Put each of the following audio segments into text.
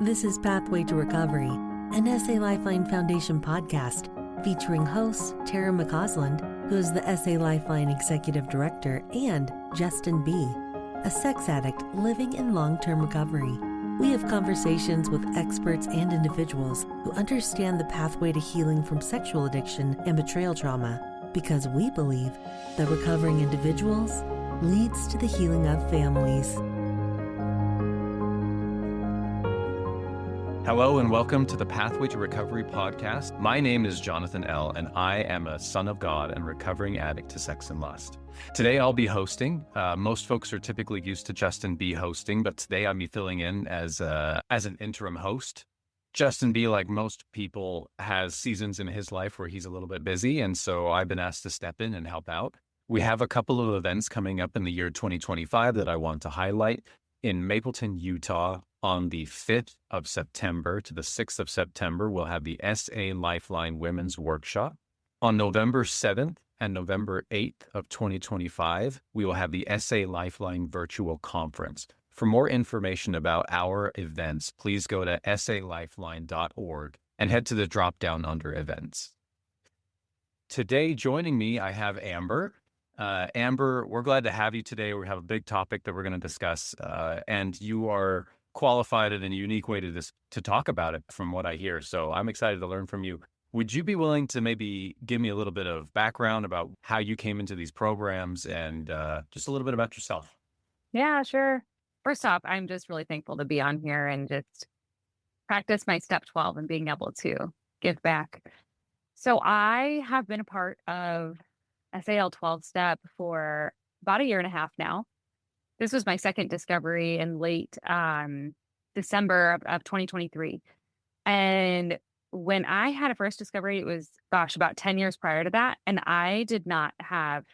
This is Pathway to Recovery, an SA Lifeline Foundation podcast featuring hosts Tara McCausland, who is the SA Lifeline Executive Director, and Justin B., a sex addict living in long-term recovery. We have conversations with experts and individuals who understand the pathway to healing from sexual addiction and betrayal trauma, because we believe that recovering individuals leads to the healing of families. Hello and welcome to the Pathway to Recovery podcast. My name is Jonathan L., and I am a son of God and recovering addict to sex and lust. Today I'll be hosting. Most folks are typically used to Justin B. hosting, but today I'm filling in as an interim host. Justin B., like most people, has seasons in his life where he's a little bit busy, and so I've been asked to step in and help out. We have a couple of events coming up in the year 2025 that I want to highlight. In Mapleton, Utah, on the 5th of September to the 6th of September, we'll have the SA Lifeline Women's Workshop. On November 7th and November 8th of 2025, we will have the SA Lifeline Virtual Conference. For more information about our events, please go to salifeline.org and head to the drop-down under events. Today, joining me, I have Amber. Amber, we're glad to have you today. We have a big topic that we're going to discuss, and you are qualified in a unique way to talk about it from what I hear. So I'm excited to learn from you. Would you be willing to maybe give me a little bit of background about how you came into these programs and just a little bit about yourself? Yeah, sure. First off, I'm just really thankful to be on here and just practice my step 12 and being able to give back. So I have been a part of SAL 12 step for about a year and a half now. This was my second discovery in late December of 2023. And when I had a first discovery, it was, about 10 years prior to that. And I did not have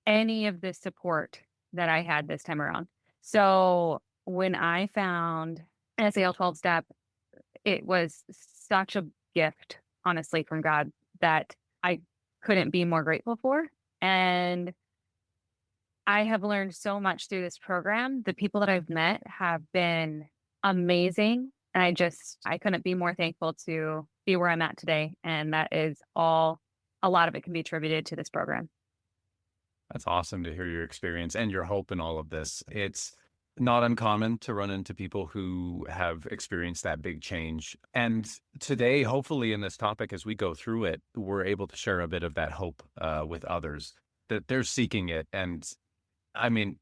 any of the support that I had this time around. So when I found SAL 12 step, it was such a gift, honestly, from God that I couldn't be more grateful for. And I have learned so much through this program. The people that I've met have been amazing. And I couldn't be more thankful to be where I'm at today. And that is a lot of it can be attributed to this program. That's awesome to hear your experience and your hope in all of this. It's not uncommon to run into people who have experienced that big change. And today, hopefully in this topic, as we go through it, we're able to share a bit of that hope with others, that they're seeking it. And I mean,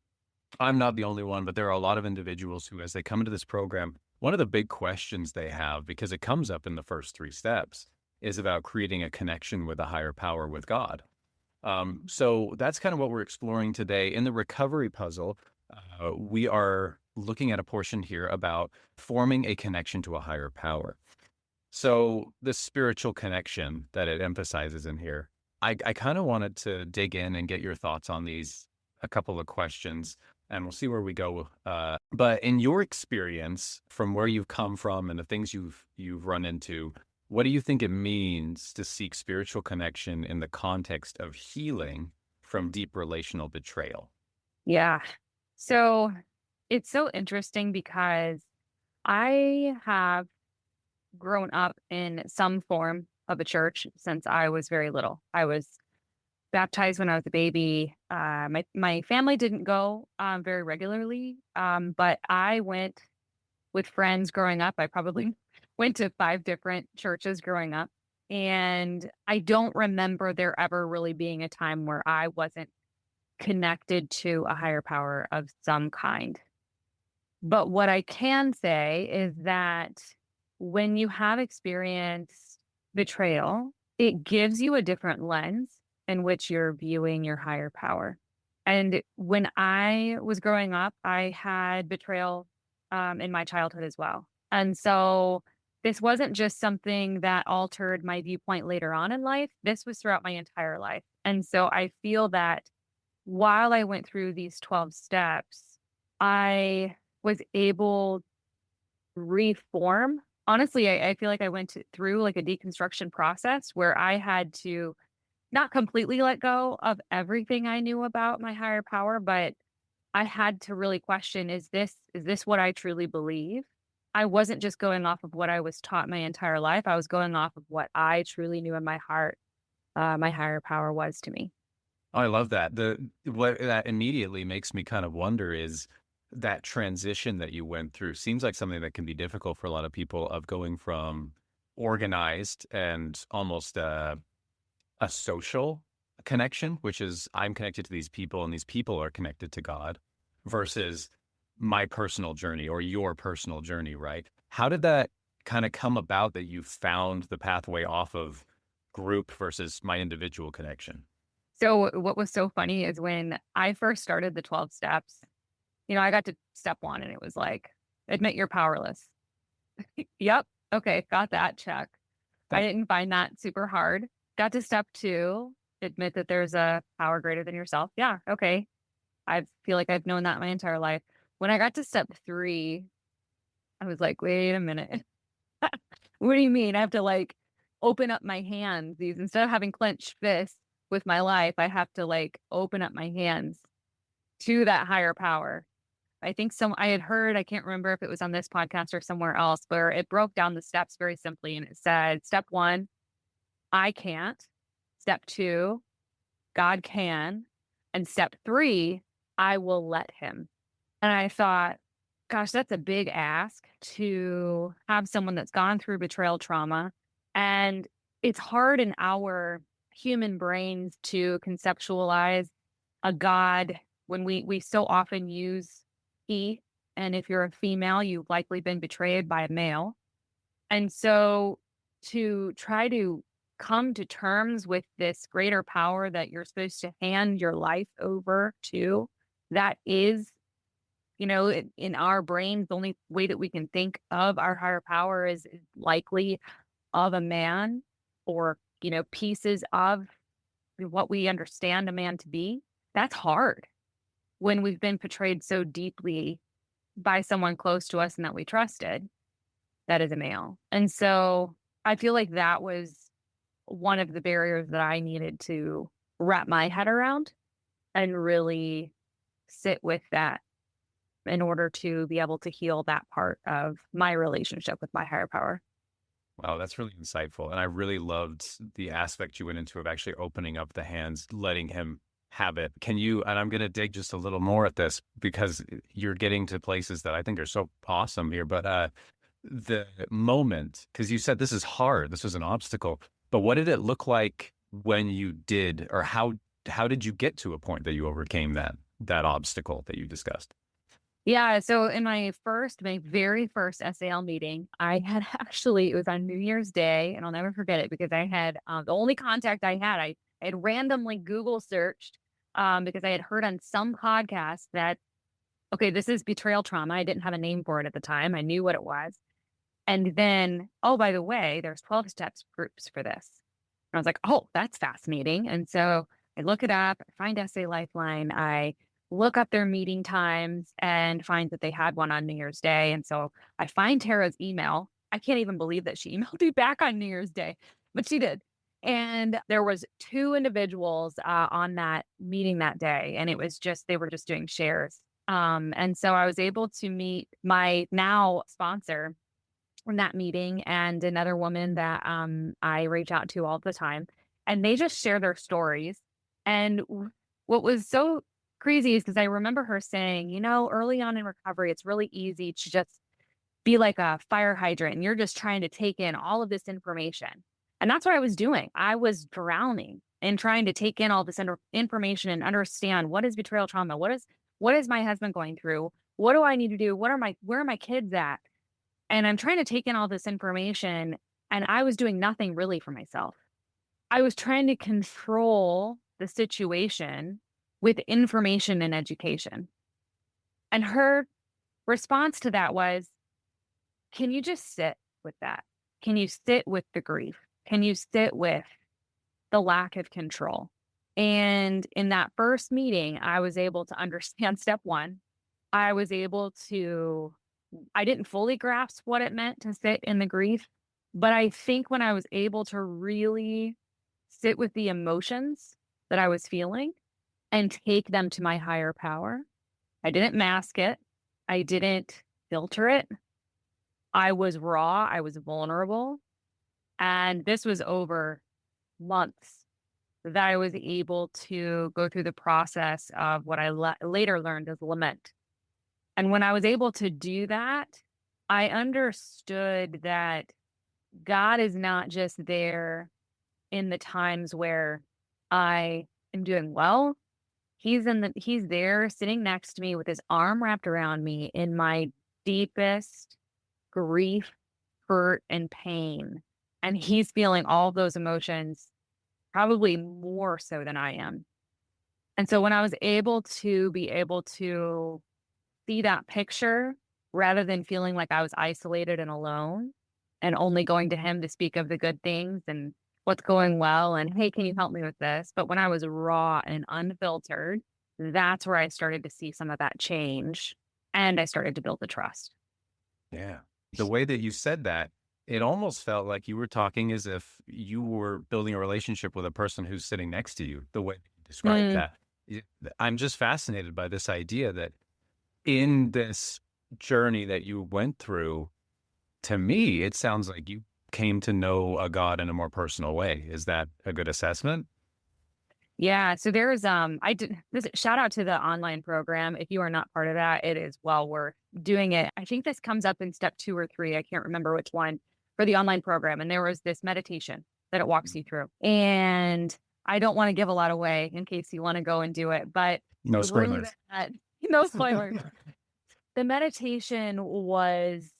I'm not the only one, but there are a lot of individuals who, as they come into this program, one of the big questions they have, because it comes up in the first 3 steps, is about creating a connection with a higher power, with God. So that's kind of what we're exploring today. In the recovery puzzle, we are looking at a portion here about forming a connection to a higher power. So the spiritual connection that it emphasizes in here, I kind of wanted to dig in and get your thoughts on a couple of questions, and we'll see where we go. But in your experience, from where you've come from and the things you've run into, what do you think it means to seek spiritual connection in the context of healing from deep relational betrayal? Yeah. So it's so interesting because I have grown up in some form of a church since I was very little. I was baptized when I was a baby. My family didn't go very regularly, but I went with friends growing up. I probably went to 5 different churches growing up, and I don't remember there ever really being a time where I wasn't connected to a higher power of some kind. But what I can say is that when you have experienced betrayal, it gives you a different lens in which you're viewing your higher power. And when I was growing up, I had betrayal in my childhood as well. And so this wasn't just something that altered my viewpoint later on in life. This was throughout my entire life. And so I feel that while I went through these 12 steps, I was able to reform. Honestly, I feel like I went through like a deconstruction process where I had to not completely let go of everything I knew about my higher power, but I had to really question, is this what I truly believe? I wasn't just going off of what I was taught my entire life. I was going off of what I truly knew in my heart, my higher power was to me. Oh, I love that. What that immediately makes me kind of wonder is that transition that you went through seems like something that can be difficult for a lot of people of going from organized and almost a social connection, which is I'm connected to these people and these people are connected to God, versus my personal journey or your personal journey, right? How did that kind of come about that you found the pathway off of group versus my individual connection? So what was so funny is when I first started the 12 steps, I got to step 1 and it was like, admit you're powerless. Yep. Okay. Got that check. I That didn't find that super hard. Got to step 2, admit that there's a power greater than yourself. Yeah. Okay. I feel like I've known that my entire life. When I got to step 3, I was like, wait a minute. What do you mean? I have to like open up my hands. These instead of having clenched fists with my life, I have to like open up my hands to that higher power. I think I had heard, I can't remember if it was on this podcast or somewhere else, where it broke down the steps very simply. And it said, step 1, I can't. Step 2, God can. And step 3, I will let him. And I thought, gosh, that's a big ask to have someone that's gone through betrayal trauma. And it's hard in our human brains to conceptualize a God when we so often use he. And if you're a female, you've likely been betrayed by a male. And so to try to come to terms with this greater power that you're supposed to hand your life over to, that is, in our brains, the only way that we can think of our higher power is likely of a man or, pieces of what we understand a man to be. That's hard when we've been betrayed so deeply by someone close to us and that we trusted that is a male. And so I feel like that was one of the barriers that I needed to wrap my head around and really sit with that in order to be able to heal that part of my relationship with my higher power. Wow, that's really insightful. And I really loved the aspect you went into of actually opening up the hands, letting him have it. Can you, and I'm going to dig just a little more at this because you're getting to places that I think are so awesome here, but the moment, because you said this is hard, this was an obstacle, but what did it look like when you did, or how did you get to a point that you overcame that obstacle that you discussed? Yeah, so in my very first SAL meeting, I had it was on New Year's Day, and I'll never forget it because I had the only contact I had randomly Google searched because I had heard on some podcast that, okay, this is betrayal trauma. I didn't have a name for it at the time. I knew what it was. And then, oh, by the way, there's 12 steps groups for this. And I was like, oh, that's fascinating. And so I look it up, I find SA Lifeline, I look up their meeting times and find that they had one on New Year's Day. And so I find Tara's email. I can't even believe that she emailed me back on New Year's Day, but she did. And there was 2 individuals on that meeting that day. And they were just doing shares. And so I was able to meet my now sponsor in that meeting and another woman that I reach out to all the time. And they just share their stories. And what was so crazy is because I remember her saying, early on in recovery, it's really easy to just be like a fire hydrant and you're just trying to take in all of this information. And that's what I was doing. I was drowning in trying to take in all this information and understand what is betrayal trauma? What is my husband going through? What do I need to do? Where are my kids at? And I'm trying to take in all this information, and I was doing nothing really for myself. I was trying to control the situation with information and education. And her response to that was, can you just sit with that? Can you sit with the grief? Can you sit with the lack of control? And in that first meeting, I was able to understand step 1. I didn't fully grasp what it meant to sit in the grief, but I think when I was able to really sit with the emotions that I was feeling and take them to my higher power, I didn't mask it. I didn't filter it. I was raw, I was vulnerable, and this was over months that I was able to go through the process of what I later learned as lament. And when I was able to do that, I understood that God is not just there in the times where I am doing well. He's there sitting next to me with his arm wrapped around me in my deepest grief, hurt, and pain. And he's feeling all of those emotions probably more so than I am. And so when I was able to see that picture rather than feeling like I was isolated and alone and only going to him to speak of the good things and what's going well and, hey, can you help me with this? But when I was raw and unfiltered, that's where I started to see some of that change and I started to build the trust. Yeah. The way that you said that, it almost felt like you were talking as if you were building a relationship with a person who's sitting next to you, the way that you described Mm, that. I'm just fascinated by this idea that in this journey that you went through, to me, it sounds like you came to know a God in a more personal way. Is that a good assessment? yeah. So there's I did this shout out to the online program. If you are not part of that, it is well worth doing it. I think this comes up in step 2 or 3. I can't remember which one for the online program. And there was this meditation that it walks you through. And I don't want to give a lot away in case you want to go and do it, but No through spoilers. that, no spoilers. The meditation was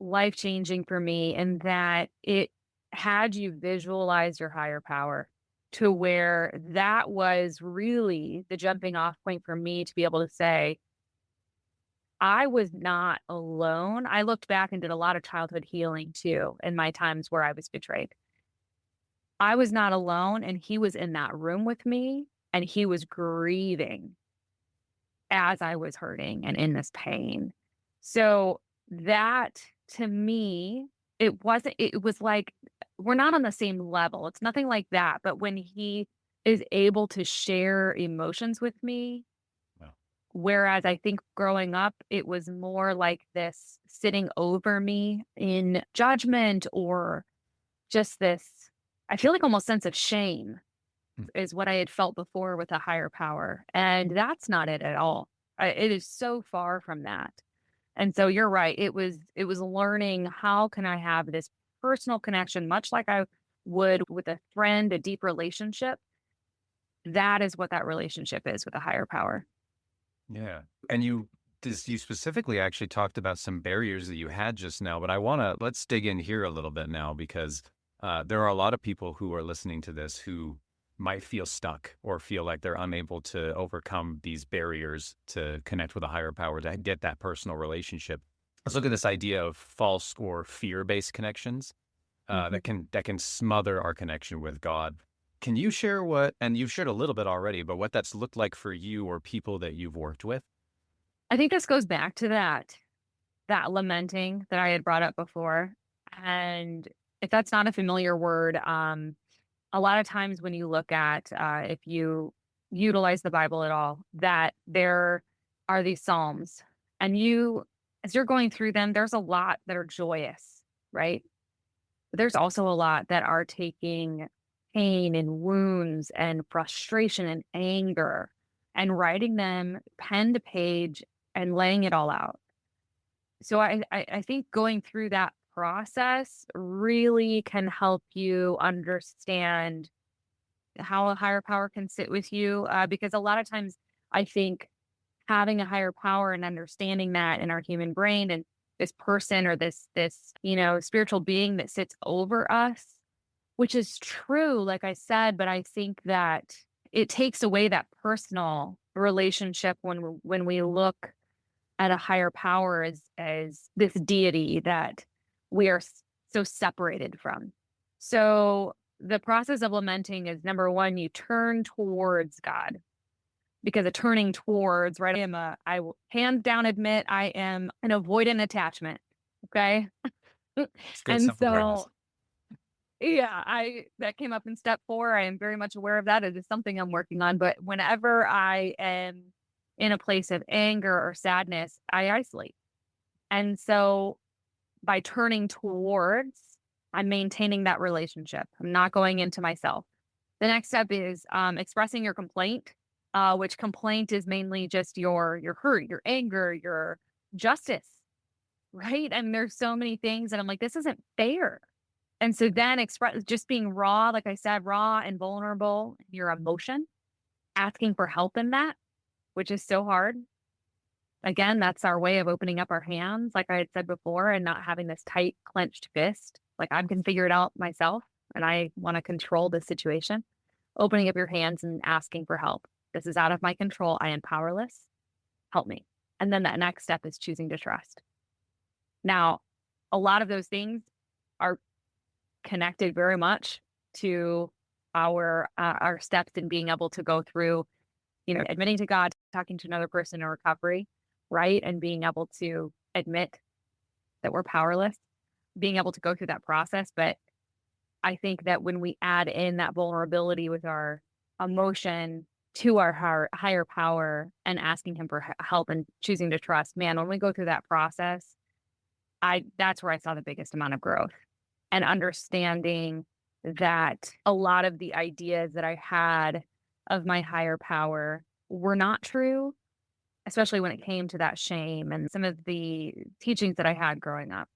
life changing for me in that it had you visualize your higher power to where that was really the jumping off point for me to be able to say, I was not alone. I looked back and did a lot of childhood healing too in my times where I was betrayed. I was not alone, and he was in that room with me, and he was grieving as I was hurting and in this pain. So that to me, it was like we're not on the same level. It's nothing like that. But when he is able to share emotions with me, Wow. whereas I think growing up, it was more like this sitting over me in judgment or just this, I feel like almost sense of shame Mm. is what I had felt before with a higher power. And that's not it at all. It is so far from that. And so you're right. It was learning how can I have this personal connection, much like I would with a friend, a deep relationship. That is what that relationship is with a higher power. Yeah. And you specifically actually talked about some barriers that you had just now, but let's dig in here a little bit now because there are a lot of people who are listening to this who might feel stuck or feel like they're unable to overcome these barriers to connect with a higher power, to get that personal relationship. Let's look at this idea of false or fear-based connections Mhm. that can smother our connection with God. Can you share and you've shared a little bit already, but what that's looked like for you or people that you've worked with? I think this goes back to that lamenting that I had brought up before. And if that's not a familiar word, a lot of times when you look at if you utilize the Bible at all, that there are these psalms, and you as you're going through them, there's a lot that are joyous, right? But there's also a lot that are taking pain and wounds and frustration and anger and writing them pen to page and laying it all out. So I think going through that process really can help you understand how a higher power can sit with you, because a lot of times I think having a higher power and understanding that in our human brain and this person or this spiritual being that sits over us, which is true, like I said, but I think that it takes away that personal relationship when we look at a higher power as this deity that we are so separated from. So the process of lamenting is number one, you turn towards God because a turning towards, right? I will hands down admit I am an avoidant attachment. Okay. It's good And self-awareness. so, yeah, that came up in step 4. I am very much aware of that. It is something I'm working on. But whenever I am in a place of anger or sadness, I isolate. And so by turning towards, I'm maintaining that relationship. I'm not going into myself. The next step is expressing your complaint, which complaint is mainly just your hurt, your anger, your justice, right? And there's so many things that I'm like, this isn't fair. And so then express just being raw, like I said, raw and vulnerable, in your emotion, asking for help in that, which is so hard. Again, that's our way of opening up our hands, like I had said before, and not having this tight, clenched fist. Like I can figure it out myself and I want to control the situation. Opening up your hands and asking for help. This is out of my control. I am powerless. Help me. And then that next step is choosing to trust. Now, a lot of those things are connected very much to our steps in being able to go through, admitting to God, talking to another person in recovery, right? And being able to admit that we're powerless, being able to go through that process. But I think that when we add in that vulnerability with our emotion to our higher power and asking him for help and choosing to trust, man, when we go through that process, that's where I saw the biggest amount of growth and understanding that a lot of the ideas that I had of my higher power were not true, especially when it came to that shame and some of the teachings that I had growing up.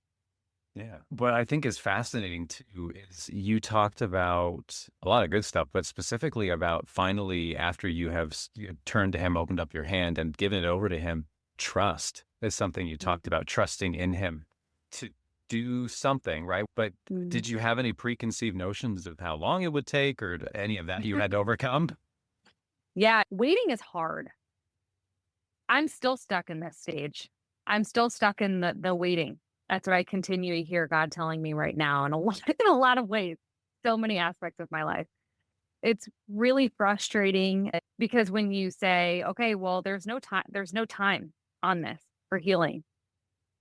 Yeah. What I think is fascinating too is you talked about a lot of good stuff, but specifically about finally, after you have turned to him, opened up your hand and given it over to him, trust is something you talked about, trusting in him to do something, right? But Mm. did you have any preconceived notions of how long it would take or any of that you had to overcome? Yeah, waiting is hard. I'm still stuck in this stage. I'm still stuck in the waiting. That's what I continue to hear God telling me right now in a lot in a lot of ways, so many aspects of my life. It's really frustrating because when you say, "Okay, well, there's no time on this for healing."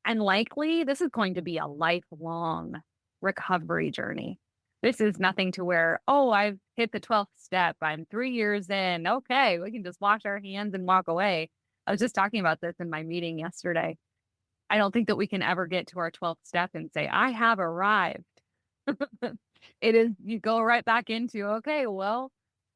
And likely this is going to be a lifelong recovery journey. This is nothing to where, "Oh, I've hit the 12th step. I'm 3 years in. Okay, we can just wash our hands and walk away." I was just talking about this in my meeting yesterday. I don't think that we can ever get to our 12th step and say, "I have arrived." It is you go right back into, "Okay, well,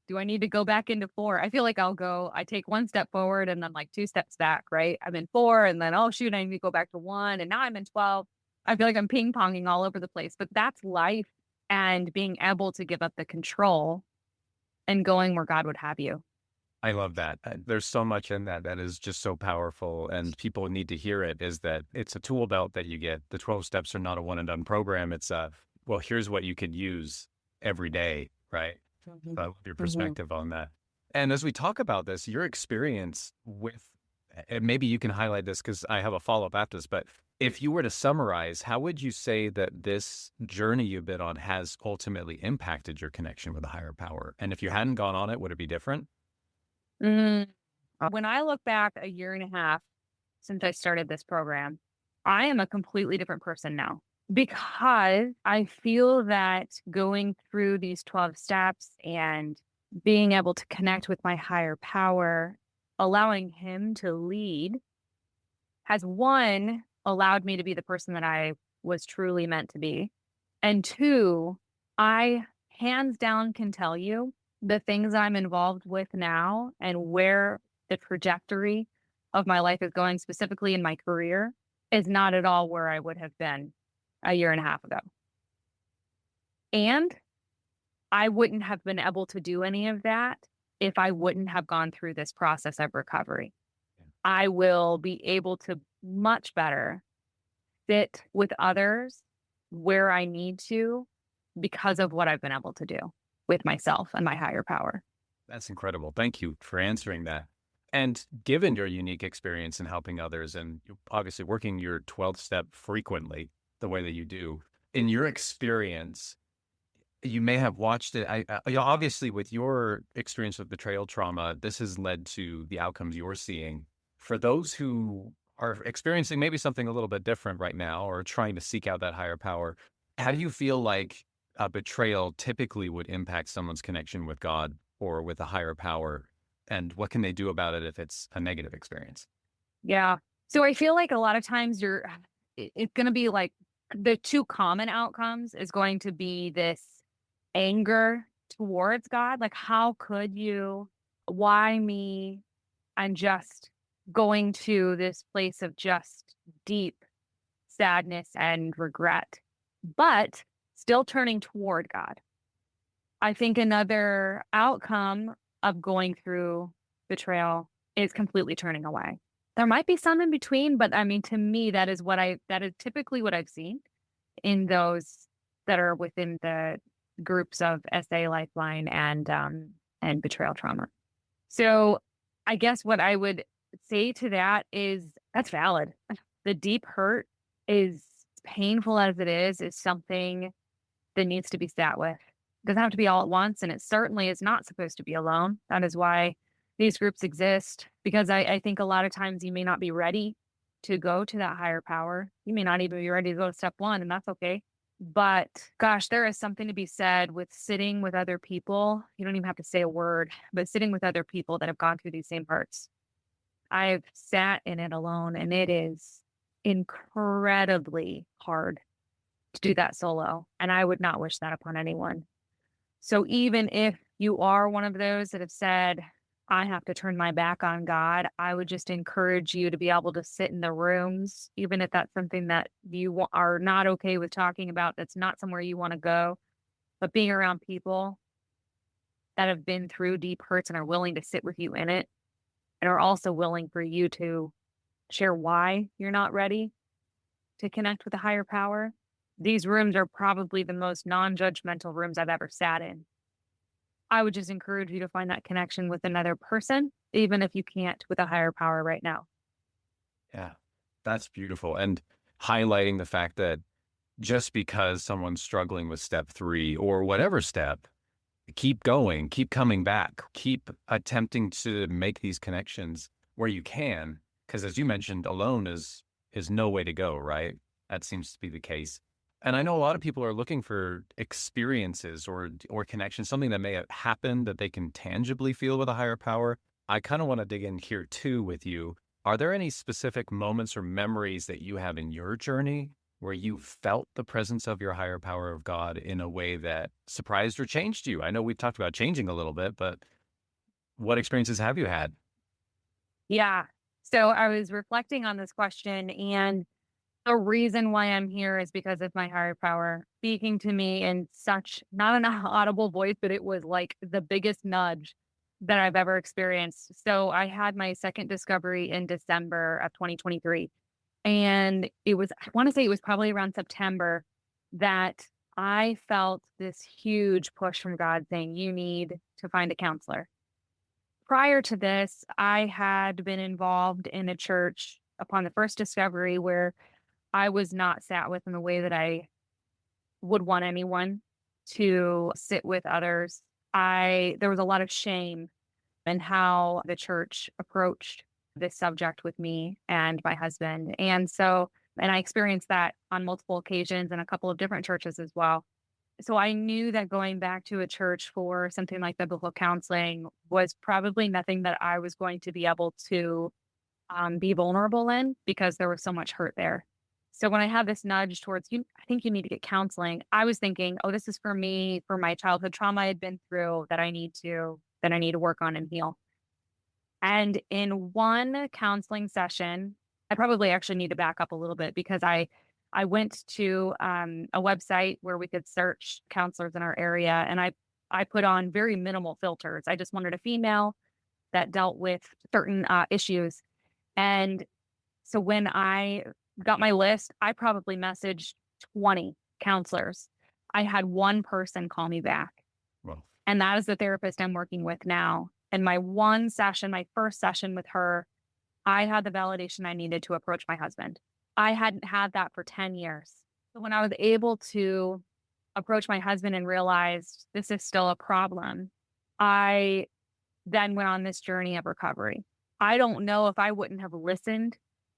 do I need to go back into 4?" I feel like I take 1 step forward and then, like, 2 steps back, right? I'm in 4 and then, "Oh, shoot, I need to go back to 1," and now I'm in 12. I feel like I'm ping-ponging all over the place, but that's life and being able to give up the control and going where God would have you. I love that. There's so much in that that is just so powerful, and people need to hear it. Is that it's a tool belt that you get. The 12 steps are not a one and done program. It's well, here's what you can use every day, right? Mhm, I love your mhm. perspective on that. And as we talk about this, your experience with, and maybe you can highlight this because I have a follow up after this, but if you were to summarize, how would you say that this journey you've been on has ultimately impacted your connection with a higher power? And if you hadn't gone on it, would it be different? Mm. When I look back a year and a half since I started this program, I am a completely different person now because I feel that going through these 12 steps and being able to connect with my higher power, allowing him to lead, has one, allowed me to be the person that I was truly meant to be. And two, I hands down can tell you the things I'm involved with now and where the trajectory of my life is going, specifically in my career, is not at all where I would have been a year and a half ago. And I wouldn't have been able to do any of that if I wouldn't have gone through this process of recovery. I will be able to much better sit with others where I need to because of what I've been able to do with myself and my higher power. That's incredible. Thank you for answering that. And given your unique experience in helping others and obviously working your 12th step frequently the way that you do, in your experience, you may have watched it. Obviously, with your experience with betrayal trauma, this has led to the outcomes you're seeing. For those who are experiencing maybe something a little bit different right now or trying to seek out that higher power, how do you feel like a betrayal typically would impact someone's connection with God or with a higher power? And what can they do about it if it's a negative experience? Yeah. So I feel like a lot of times it's going to be like the two common outcomes is going to be this anger towards God. Like, how could you? Why me? And just going to this place of just deep sadness and regret, but still turning toward God. I think another outcome of going through betrayal is completely turning away. There might be some in between, but I mean, to me, that is typically what I've seen in those that are within the groups of SA Lifeline and betrayal trauma. So I guess what I would say to that is that's valid. The deep hurt is painful as it is something that needs to be sat with. It doesn't have to be all at once, and it certainly is not supposed to be alone. That is why these groups exist, because I think a lot of times you may not be ready to go to that higher power. You may not even be ready to go to step one, and that's okay. But gosh, there is something to be said with sitting with other people. You don't even have to say a word, but sitting with other people that have gone through these same hurts. I've sat in it alone, and it is incredibly hard to do that solo. And I would not wish that upon anyone. So even if you are one of those that have said, I have to turn my back on God, I would just encourage you to be able to sit in the rooms, even if that's something that you are not okay with talking about, that's not somewhere you want to go, but being around people that have been through deep hurts and are willing to sit with you in it and are also willing for you to share why you're not ready to connect with a higher power. These rooms are probably the most non-judgmental rooms I've ever sat in. I would just encourage you to find that connection with another person, even if you can't with a higher power right now. Yeah, that's beautiful. And highlighting the fact that just because someone's struggling with step 3 or whatever step, keep going, keep coming back, keep attempting to make these connections where you can. Because as you mentioned, alone is no way to go, right? That seems to be the case. And I know a lot of people are looking for experiences or connections, something that may have happened that they can tangibly feel with a higher power. I kind of want to dig in here too with you. Are there any specific moments or memories that you have in your journey where you felt the presence of your higher power of God in a way that surprised or changed you? I know we've talked about changing a little bit, but what experiences have you had? Yeah. So I was reflecting on this question, and the reason why I'm here is because of my higher power speaking to me in such, not an audible voice, but it was like the biggest nudge that I've ever experienced. So I had my second discovery in December of 2023. And I want to say it was probably around September that I felt this huge push from God saying, you need to find a counselor. Prior to this, I had been involved in a church upon the first discovery where I was not sat with in the way that I would want anyone to sit with others. There was a lot of shame in how the church approached this subject with me and my husband. And I experienced that on multiple occasions in a couple of different churches as well. So I knew that going back to a church for something like biblical counseling was probably nothing that I was going to be able to be vulnerable in, because there was so much hurt there. So when I had this nudge towards you, I think you need to get counseling. I was thinking, oh, this is for me, for my childhood trauma I had been through that I need to work on and heal. And in one counseling session, I probably actually need to back up a little bit, because I went to a website where we could search counselors in our area, and I put on very minimal filters. I just wanted a female that dealt with certain issues. And so when I got my list, I probably messaged 20 counselors. I had one person call me back, Well, and that is the therapist I'm working with now. And my first session with her, I had the validation I needed to approach my husband. I hadn't had that for 10 years. So when I was able to approach my husband and realized this is still a problem, I then went on this journey of recovery. I don't know if I wouldn't have listened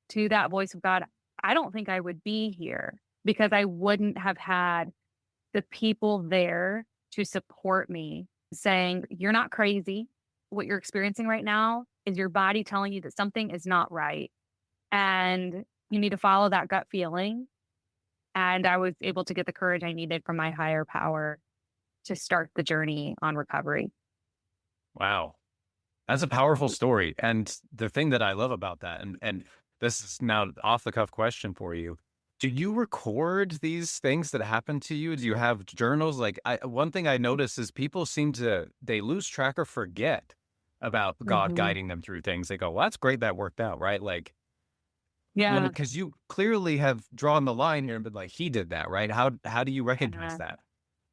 to that voice of God, I don't think I would be here, because I wouldn't have had the people there to support me saying, you're not crazy. What you're experiencing right now is your body telling you that something is not right. And you need to follow that gut feeling And I was able to get the courage I needed from my higher power to start the journey on recovery. Wow. That's a powerful story. And the thing that I love about that, and this is now off the cuff question for you. Do you record these things that happen to you? Do you have journals? Like one thing I notice is people they lose track or forget about God Hmm. guiding them through things. They go, well, that's great. That worked out. Right. Like, Yeah. because you clearly have drawn the line here and been like, he did that. Right. How do you recognize Yeah. that?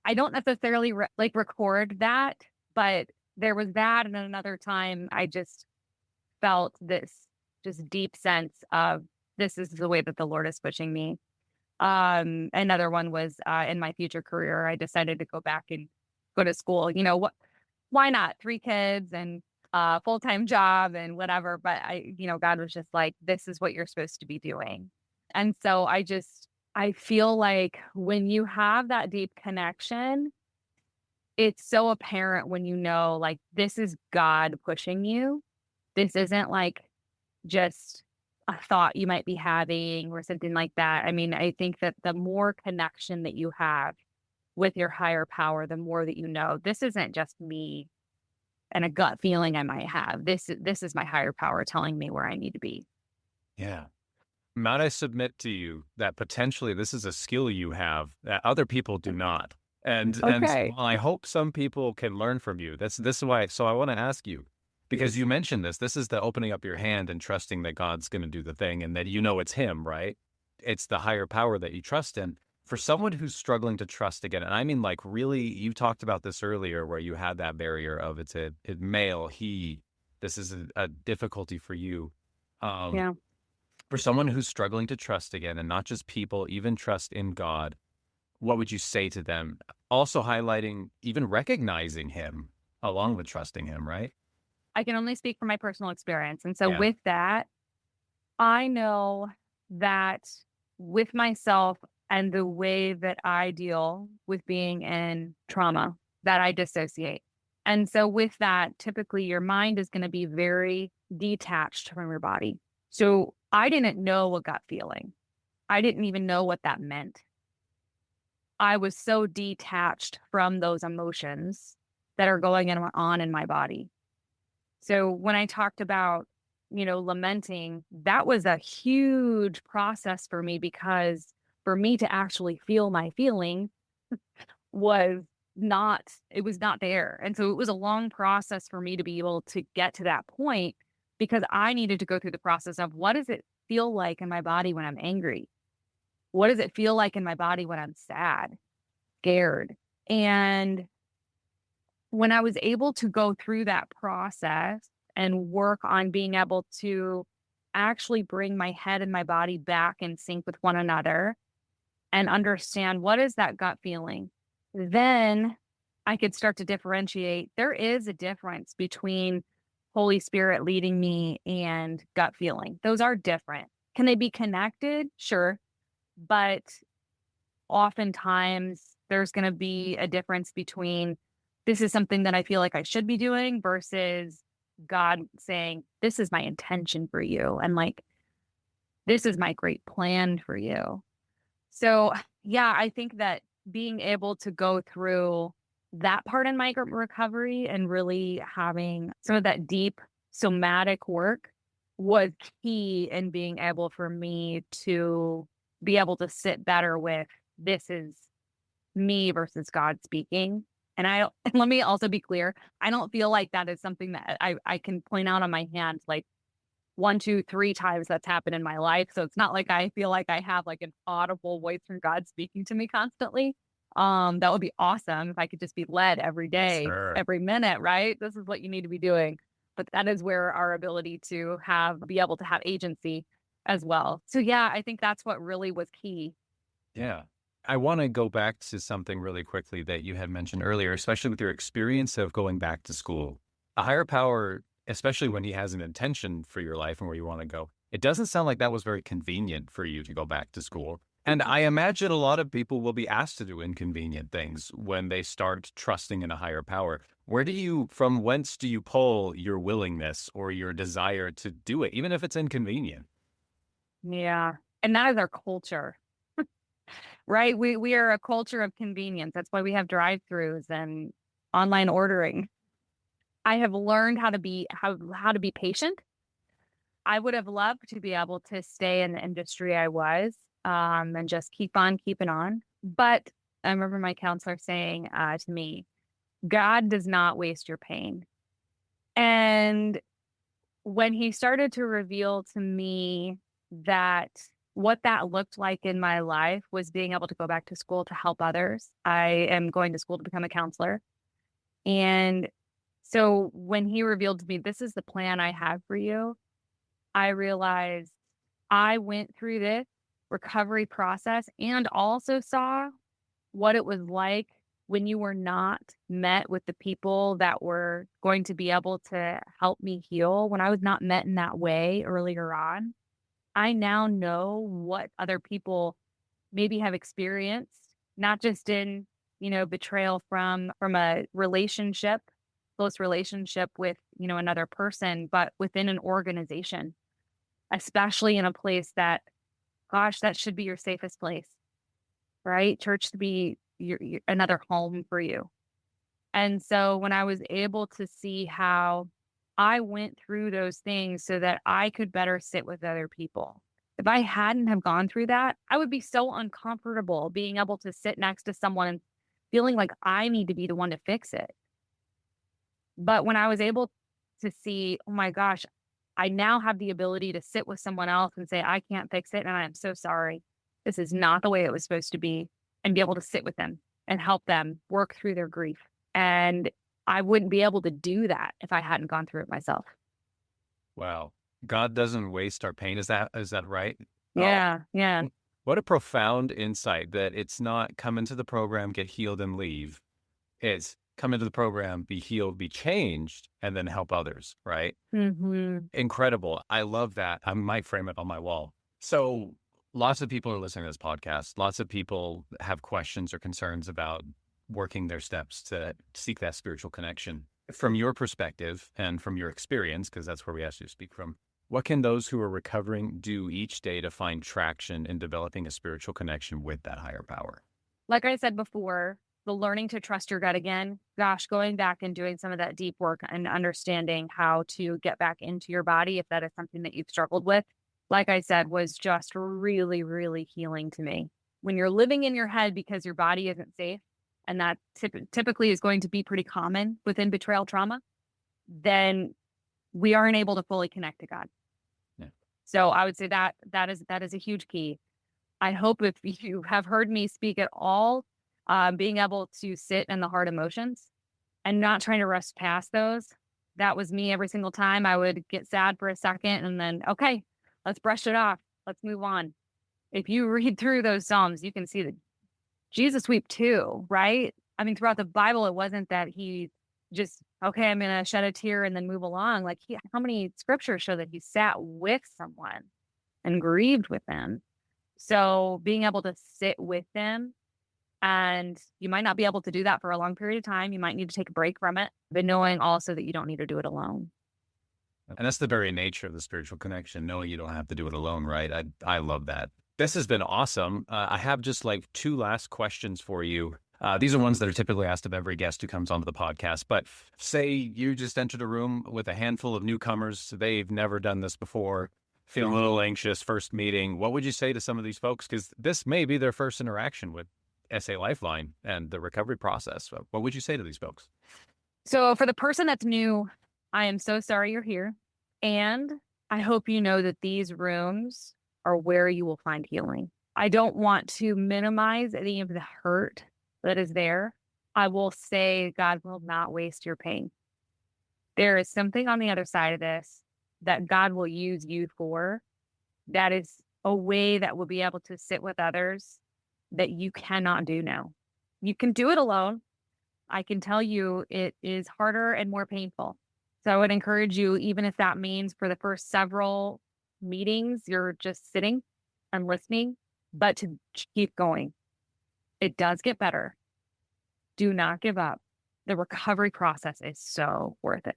I don't necessarily like record that, but there was that. And then another time I just felt this just deep sense of this is the way that the Lord is pushing me. Another one was in my future career, I decided to go back and go to school. Why not? 3 kids and full-time job and whatever. But God was just like, this is what you're supposed to be doing. And so I feel like when you have that deep connection, it's so apparent when like, this is God pushing you. This isn't like just a thought you might be having or something like that. I mean, I think that the more connection that you have with your higher power, the more that this isn't just me and a gut feeling I might have. This is my higher power telling me where I need to be. Yeah. Might I submit to you that potentially this is a skill you have that other people do not? And Okay. while I hope some people can learn from you, this is why. So I want to ask you, because you mentioned this. This is the opening up your hand and trusting that God's going to do the thing, and that it's Him, right? It's the higher power that you trust in. For someone who's struggling to trust again, and I mean, like, really, you talked about this earlier, where you had that barrier of it's a male, he. This is a difficulty for you. Um, Yeah. for someone who's struggling to trust again, and not just people, even trust in God, what would you say to them? Also highlighting, even recognizing Him along with trusting Him, right? I can only speak from my personal experience. And so Yeah. with that, I know that with myself and the way that I deal with being in trauma, that I dissociate. And so with that, typically your mind is going to be very detached from your body. So I didn't know a gut feeling. I didn't even know what that meant. I was so detached from those emotions that are on in my body. So when I talked about, lamenting, that was a huge process for me because for me to actually feel my feeling was it was not there. And so it was a long process for me to be able to get to that point because I needed to go through the process of what does it feel like in my body when I'm angry? What does it feel like in my body when I'm sad, scared? And when I was able to go through that process and work on being able to actually bring my head and my body back in sync with one another and understand what is that gut feeling, then I could start to differentiate. There is a difference between Holy Spirit leading me and gut feeling. Those are different. Can they be connected? Sure. But oftentimes there's going to be a difference between this is something that I feel like I should be doing versus God saying, this is my intention for you. And like, this is my great plan for you. So, yeah, I think that being able to go through that part in my recovery and really having some of that deep somatic work was key in being able for me to be able to sit better with this is me versus God speaking. And and let me also be clear, I don't feel like that is something that I can point out on my hand like 1, 2, 3 times that's happened in my life. So it's not like I feel like I have like an audible voice from God speaking to me constantly. That would be awesome if I could just be led every day, Sure. every minute, right? This is what you need to be doing. But that is where our ability to be able to have agency as well. So yeah, I think that's what really was key. Yeah. I want to go back to something really quickly that you had mentioned earlier, especially with your experience of going back to school. A higher power, especially when he has an intention for your life and where you want to go, it doesn't sound like that was very convenient for you to go back to school. And I imagine a lot of people will be asked to do inconvenient things when they start trusting in a higher power. From whence do you pull your willingness or your desire to do it, even if it's inconvenient? Yeah. And that is our culture. right? We are a culture of convenience. That's why we have drive-throughs and online ordering. I have learned how to be patient. I would have loved to be able to stay in the industry I was, and just keep on keeping on. But I remember my counselor saying to me, God does not waste your pain. And when he started to reveal to me that what that looked like in my life was being able to go back to school to help others. I am going to school to become a counselor. And so when he revealed to me, this is the plan I have for you, I realized I went through this recovery process and also saw what it was like when you were not met with the people that were going to be able to help me heal. When I was not met in that way earlier on, I now know what other people maybe have experienced, not just in, betrayal from a relationship, close relationship with, another person, but within an organization, especially in a place that, gosh, that should be your safest place, right? Church to be your another home for you. And so when I was able to see how I went through those things so that I could better sit with other people. If I hadn't have gone through that, I would be so uncomfortable being able to sit next to someone and feeling like I need to be the one to fix it. But when I was able to see, oh my gosh, I now have the ability to sit with someone else and say, I can't fix it. And I am so sorry. This is not the way it was supposed to be. And be able to sit with them and help them work through their grief. And I wouldn't be able to do that if I hadn't gone through it myself. Wow. God doesn't waste our pain. Is that right? Oh, Yeah. Yeah. what a profound insight that it's not come into the program, get healed and leave. It's come into the program, be healed, be changed, and then help others, right? Hmm. Incredible. I love that. I might frame it on my wall. So lots of people are listening to this podcast. Lots of people have questions or concerns about working their steps to seek that spiritual connection. From your perspective and from your experience, because that's where we asked you to speak from, what can those who are recovering do each day to find traction in developing a spiritual connection with that higher power? Like I said before, the learning to trust your gut again, gosh, going back and doing some of that deep work and understanding how to get back into your body if that is something that you've struggled with, like I said, was just really, really healing to me. When you're living in your head because your body isn't safe, and that typically is going to be pretty common within betrayal trauma, then we aren't able to fully connect to God. Yeah. So I would say that is a huge key. I hope if you have heard me speak at all, being able to sit in the hard emotions and not trying to rush past those. That was me every single time. I would get sad for a second and then, okay, let's brush it off. Let's move on. If you read through those Psalms, you can see that Jesus wept too, right? I mean, throughout the Bible, it wasn't that he just, okay, I'm going to shed a tear and then move along. Like, how many scriptures show that he sat with someone and grieved with them? So being able to sit with them, and you might not be able to do that for a long period of time. You might need to take a break from it, but knowing also that you don't need to do it alone. And that's the very nature of the spiritual connection, knowing you don't have to do it alone, right? I love that. This has been awesome. I have just like two last questions for you. These are ones that are typically asked of every guest who comes onto the podcast. But say you just entered a room with a handful of newcomers. They've never done this before, feeling a little anxious, first meeting. What would you say to some of these folks? Because this may be their first interaction with SA Lifeline and the recovery process. What would you say to these folks? So for the person that's new, I am so sorry you're here. And I hope you know that these rooms are where you will find healing. I don't want to minimize any of the hurt that is there. I will say God will not waste your pain. There is something on the other side of this that God will use you for. That is a way that will be able to sit with others that you cannot do now. You can do it alone. I can tell you it is harder and more painful. So I would encourage you, even if that means for the first several meetings, you're just sitting and listening, but to keep going. It does get better. Do not give up. The recovery process is so worth it.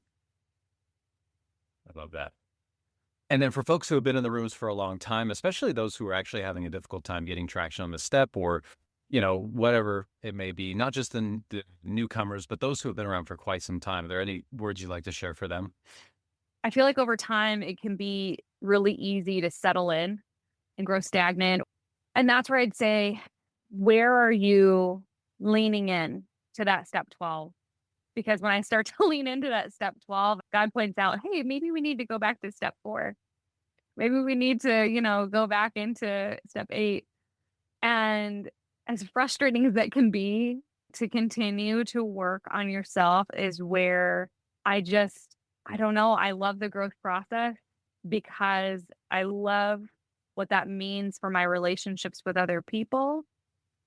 I love that. And then for folks who have been in the rooms for a long time, especially those who are actually having a difficult time getting traction on the step or, whatever it may be, not just the newcomers, but those who have been around for quite some time. Are there any words you'd like to share for them? I feel like over time, it can be really easy to settle in and grow stagnant. And that's where I'd say, where are you leaning in to that step 12? Because when I start to lean into that step 12, God points out, hey, maybe we need to go back to step 4. Maybe we need to, go back into step 8. And as frustrating as that can be, to continue to work on yourself is where I don't know, I love the growth process because I love what that means for my relationships with other people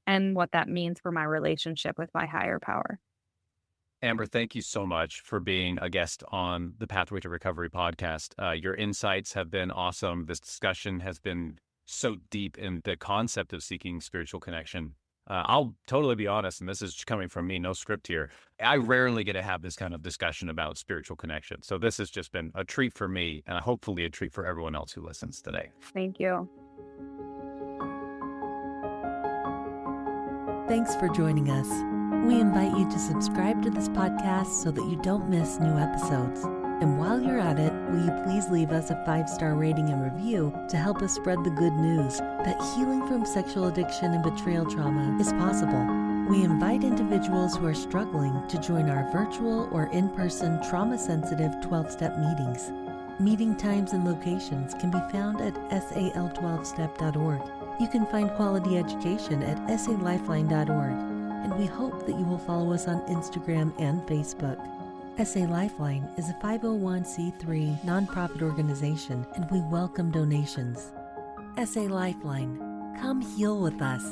and what that means for my relationship with my higher power. Amber, thank you so much for being a guest on the Pathway to Recovery podcast. Your insights have been awesome. This discussion has been so deep in the concept of seeking spiritual connection. I'll totally be honest, and this is coming from me, no script here. I rarely get to have this kind of discussion about spiritual connection. So this has just been a treat for me and hopefully a treat for everyone else who listens today. Thank you. Thanks for joining us. We invite you to subscribe to this podcast so that you don't miss new episodes. And while you're at it, will you please leave us a 5-star rating and review to help us spread the good news that healing from sexual addiction and betrayal trauma is possible. We invite individuals who are struggling to join our virtual or in-person trauma-sensitive 12-step meetings. Meeting times and locations can be found at sal12step.org. You can find quality education at salifeline.org. And we hope that you will follow us on Instagram and Facebook. SA Lifeline is a 501c3 nonprofit organization, and we welcome donations. SA Lifeline, come heal with us.